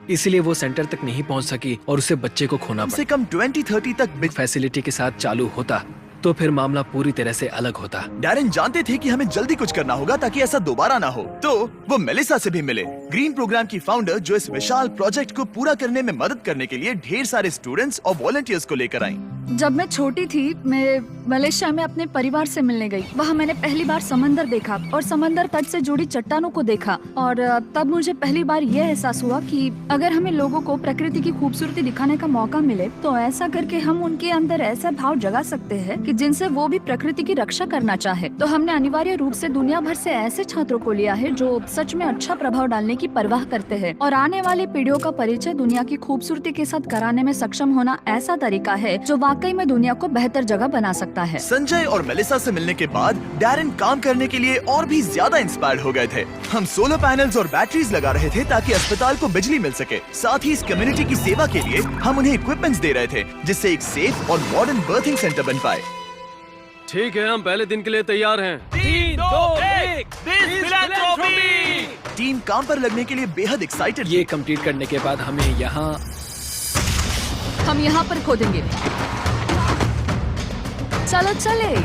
इसीलिए वो सेंटर तक नहीं पहुंच सकी और उसे बच्चे को खोना कम से कम 2030 तक बिग फैसिलिटी के साथ चालू होता तो फिर मामला पूरी तरह से अलग होता। डैरेन जानते थे कि हमें जल्दी कुछ करना होगा ताकि ऐसा दोबारा ना हो, तो वो मेलिसा से भी मिले, ग्रीन प्रोग्राम की फाउंडर जो इस विशाल प्रोजेक्ट को पूरा करने में मदद करने के लिए ढेर सारे स्टूडेंट्स और वॉलंटियर्स को लेकर आई। जब मैं छोटी थी मैं मलेशिया में अपने परिवार से मिलने गई। वहाँ मैंने पहली बार समंदर देखा और समंदर तट से जुड़ी चट्टानों को देखा और तब मुझे पहली बार यह एहसास हुआ कि अगर हमें लोगों को प्रकृति की खूबसूरती दिखाने का मौका मिले तो ऐसा करके हम उनके अंदर ऐसा भाव जगा सकते हैं कि जिनसे वो भी प्रकृति की रक्षा करना चाहे। तो हमने अनिवार्य रूप से दुनिया भर से ऐसे छात्रों को लिया है जो सच में अच्छा प्रभाव डालने की परवाह करते हैं और आने वाली पीढ़ियों का परिचय दुनिया की खूबसूरती के साथ कराने में सक्षम होना ऐसा तरीका है जो वाकई में दुनिया को बेहतर जगह बना सकता है। संजय और मेलिसा से मिलने के बाद डैरेन काम करने के लिए और भी ज्यादा इंस्पायर्ड हो गए थे। हम सोलर पैनल्स और बैटरीज लगा रहे थे ताकि अस्पताल को बिजली मिल सके। साथ ही इस कम्युनिटी की सेवा के लिए हम उन्हें इक्विपमेंट्स दे रहे थे जिससे एक सेफ और मॉडर्न बर्थिंग सेंटर बन पाए। ठीक है, हम पहले दिन के लिए तैयार हैं। 3, 2, 1 टीम काम पर लगने के लिए बेहद एक्साइटेड। ये कंप्लीट करने के बाद हम यहाँ पर खोदेंगे। चलो चले।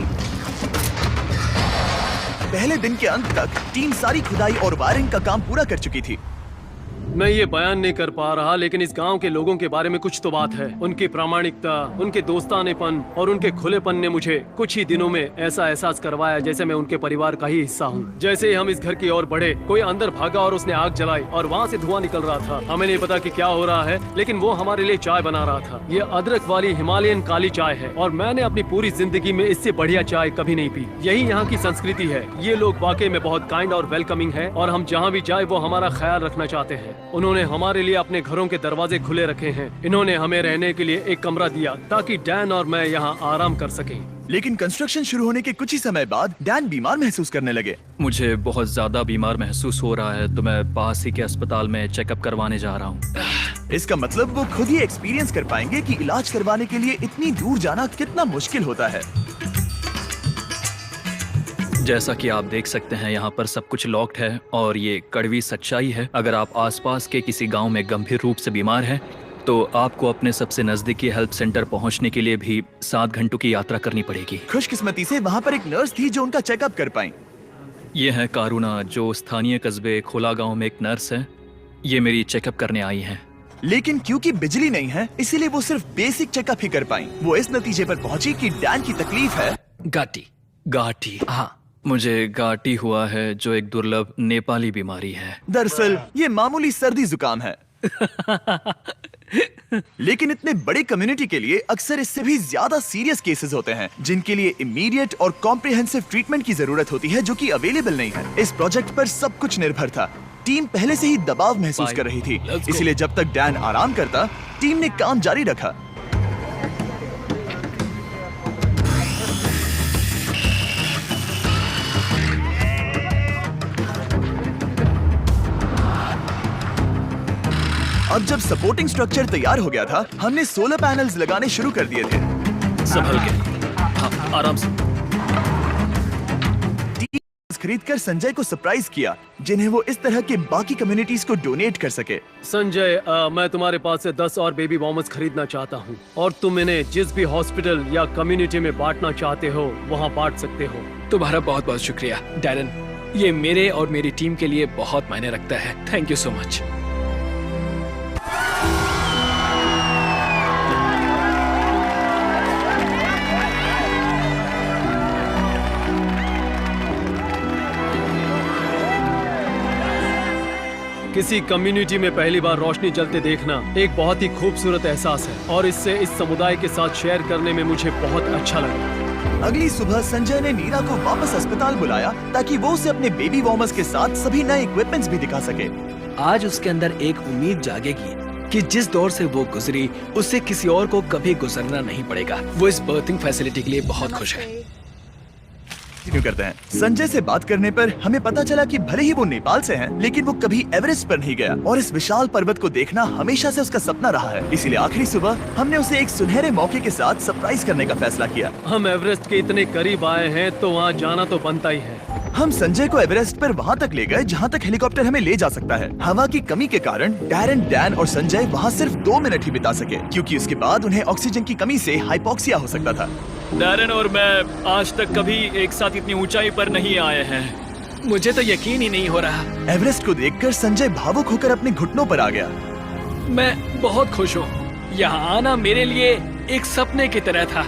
पहले दिन के अंत तक टीम सारी खुदाई और वायरिंग का काम पूरा कर चुकी थी। मैं ये बयान नहीं कर पा रहा, लेकिन इस गांव के लोगों के बारे में कुछ तो बात है। उनकी प्रामाणिकता, उनके दोस्तानेपन और उनके खुलेपन ने मुझे कुछ ही दिनों में ऐसा एहसास करवाया जैसे मैं उनके परिवार का ही हिस्सा हूँ। जैसे ही हम इस घर की ओर बढ़े, कोई अंदर भागा और उसने आग जलाई और वहाँ से धुआं निकल रहा था। हमें नहीं पता कि क्या हो रहा है, लेकिन वो हमारे लिए चाय बना रहा था। ये अदरक वाली हिमालयन काली चाय है और मैंने अपनी पूरी जिंदगी में इससे बढ़िया चाय कभी नहीं पी। यही यहाँ की संस्कृति है। ये लोग वाकई में बहुत काइंड और वेलकमिंग है और हम जहाँ भी जाए वो हमारा ख्याल रखना चाहते हैं। उन्होंने हमारे लिए अपने घरों के दरवाजे खुले रखे हैं। इन्होंने हमें रहने के लिए एक कमरा दिया ताकि डैन और मैं यहाँ आराम कर सकें। लेकिन कंस्ट्रक्शन शुरू होने के कुछ ही समय बाद डैन बीमार महसूस करने लगे। मुझे बहुत ज्यादा बीमार महसूस हो रहा है तो मैं पास ही के अस्पताल में चेकअप करवाने जा रहा हूँ। इसका मतलब वो खुद ही एक्सपीरियंस कर पाएंगे कि इलाज करवाने के लिए इतनी दूर जाना कितना मुश्किल होता है। जैसा कि आप देख सकते हैं यहाँ पर सब कुछ लॉक्ड है और ये कड़वी सच्चाई है। अगर आप आसपास के किसी गांव में गंभीर रूप से बीमार हैं तो आपको अपने सबसे नजदीकी हेल्प सेंटर पहुंचने के लिए भी 7 घंटों की यात्रा करनी पड़ेगी। खुशकिस्मती से वहाँ पर एक नर्स थी जो उनका चेकअप कर पाई। ये है कारुणा जो स्थानीय कस्बे खोला गाँव में एक नर्स है। ये मेरी चेकअप करने आई है। लेकिन क्योंकि बिजली नहीं है इसीलिए वो सिर्फ बेसिक चेकअप ही कर पाई। वो इस नतीजे पर पहुंची कि डैन की तकलीफ है गाटी। हाँ, मुझे गाटी हुआ है जो एक दुर्लभ नेपाली बीमारी है। दरअसल ये मामूली सर्दी जुकाम है। लेकिन इतने बड़े कम्युनिटी के लिए अक्सर इससे भी ज्यादा सीरियस केसेस होते हैं जिनके लिए इमीडिएट और कॉम्प्रिहेंसिव ट्रीटमेंट की जरूरत होती है जो कि अवेलेबल नहीं है। इस प्रोजेक्ट पर सब कुछ निर्भर था। टीम पहले से ही दबाव महसूस कर रही थी, इसलिए जब तक डैन आराम करता टीम ने काम जारी रखा। अब जब सपोर्टिंग स्ट्रक्चर तैयार हो गया था हमने सोलर पैनल्स लगाने शुरू कर दिए थे। संभल के, हाँ, आराम से। खरीदकर संजय को सरप्राइज किया जिन्हें वो इस तरह के बाकी कम्युनिटीज को डोनेट कर सके। संजय, मैं तुम्हारे पास से 10 और बेबी बॉम्बर्स खरीदना चाहता हूँ और तुम इन्हें जिस भी हॉस्पिटल या कम्युनिटी में बांटना चाहते हो वहाँ बांट सकते हो। तुम्हारा बहुत बहुत शुक्रिया डैरेन। ये मेरे और मेरी टीम के लिए बहुत मायने रखता है। Thank you so much. किसी कम्युनिटी में पहली बार रोशनी जलते देखना एक बहुत ही खूबसूरत एहसास है और इससे इस समुदाय के साथ शेयर करने में मुझे बहुत अच्छा लगा। अगली सुबह संजय ने नीरा को वापस अस्पताल बुलाया ताकि वो उसे अपने बेबी वॉर्मर्स के साथ सभी नए इक्विपमेंट्स भी दिखा सके। आज उसके अंदर एक उम्मीद जागेगी कि जिस दौर से वो गुजरी उससे किसी और को कभी गुजरना नहीं पड़ेगा। वो इस बर्थिंग फैसिलिटी के लिए बहुत खुश है। क्यों करते हैं। संजय से बात करने पर हमें पता चला कि भले ही वो नेपाल से हैं, लेकिन वो कभी एवरेस्ट पर नहीं गया और इस विशाल पर्वत को देखना हमेशा से उसका सपना रहा है। इसीलिए आखिरी सुबह हमने उसे एक सुनहरे मौके के साथ सरप्राइज करने का फैसला किया। हम एवरेस्ट के इतने करीब आए हैं तो वहाँ जाना तो बनता ही है। हम संजय को एवरेस्ट पर वहाँ तक ले गए जहाँ तक हेलीकॉप्टर हमें ले जा सकता है। हवा की कमी के कारण डैरन, डैन और संजय वहाँ सिर्फ 2 मिनट ही बिता सके, क्योंकि उसके बाद उन्हें ऑक्सीजन की कमी से हाइपोक्सिया हो सकता था। डैरेन और मैं आज तक कभी एक साथ इतनी ऊंचाई पर नहीं आए हैं। मुझे तो यकीन ही नहीं हो रहा। एवरेस्ट को देखकर संजय भावुक होकर अपने घुटनों पर आ गया। मैं बहुत खुश हूँ। यहाँ आना मेरे लिए एक सपने की तरह था।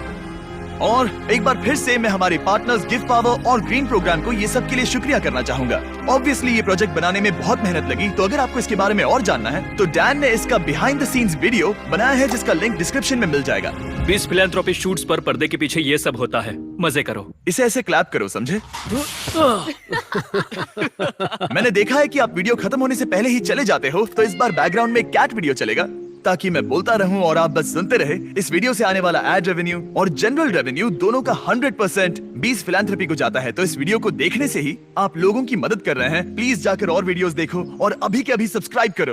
और एक बार फिर से मैं हमारे पार्टनर्स गिव पावर और ग्रीन प्रोग्राम को ये सब के लिए शुक्रिया करना चाहूंगा। ऑब्वियसली ये प्रोजेक्ट बनाने में बहुत मेहनत लगी, तो अगर आपको इसके बारे में और जानना है तो डैन ने इसका बिहाइंड द सीन्स वीडियो बनाया है, जिसका लिंक डिस्क्रिप्शन में मिल जाएगा। 20 फिलैंथ्रोपी शूट्स पर पर्दे के पीछे ये सब होता है। मजे करो। इसे ऐसे क्लैप करो, समझे? मैंने देखा है कि आप वीडियो खत्म होने से पहले ही चले जाते हो, तो इस बार बैकग्राउंड में कैट वीडियो चलेगा ताकि मैं बोलता रहूं और आप बस सुनते रहे। इस वीडियो से आने वाला एड रेवेन्यू और जनरल रेवेन्यू दोनों का 100% 20 फिलैंथ्रोपी को जाता है। तो इस वीडियो को देखने से ही आप लोगों की मदद कर रहे हैं। प्लीज जाकर और वीडियोस देखो और अभी के अभी सब्सक्राइब करो।